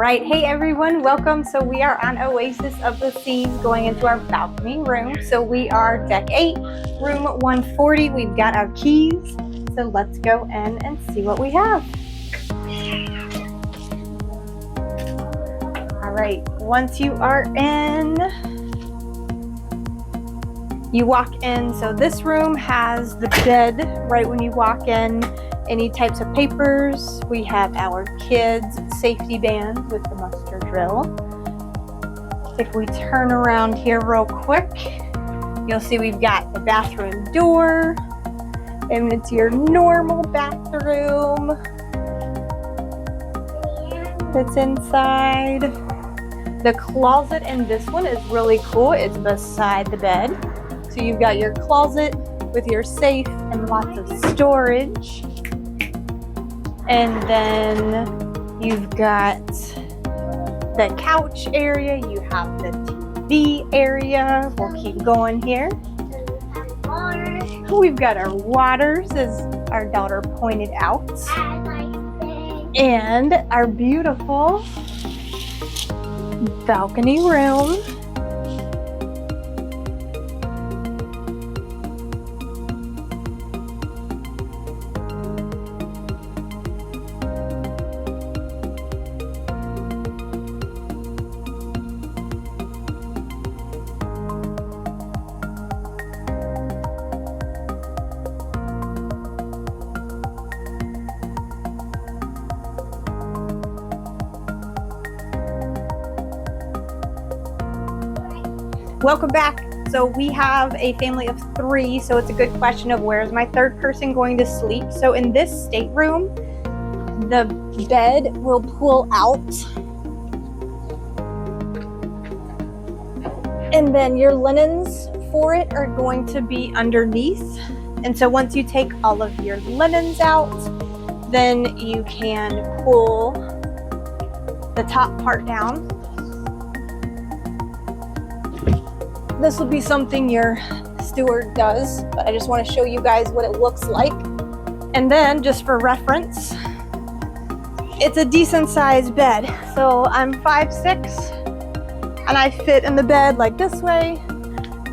right, hey everyone, welcome. So we are on Oasis of the Seas going into our balcony room. So we are deck 8, room 140. We've got our keys. So let's go in and see what we have. All right, once you are in, you walk in. So this room has the bed right when you walk in. Any types of papers. We have our kids' safety band with the muster drill. If we turn around here real quick, you'll see we've got the bathroom door, and it's your normal bathroom that's inside. The closet in this one is really cool. It's beside the bed. So you've got your closet with your safe and lots of storage. And then you've got the couch area, you have the TV area. We'll keep going here. We've got our waters, as our daughter pointed out. And our beautiful balcony room. Welcome back. So we have a family of 3, so it's a good question of where is my third person going to sleep. So in this stateroom, the bed will pull out, and then your linens for it are going to be underneath. And so once you take all of your linens out, then you can pull the top part down. This will be something your steward does, but I just want to show you guys what it looks like. And then, just for reference, it's a decent sized bed. So I'm 5'6", and I fit in the bed like this way.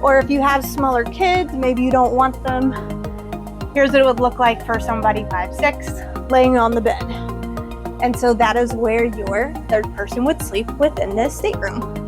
Or if you have smaller kids, maybe you don't want them, here's what it would look like for somebody 5'6", laying on the bed. And so that is where your third person would sleep within this stateroom.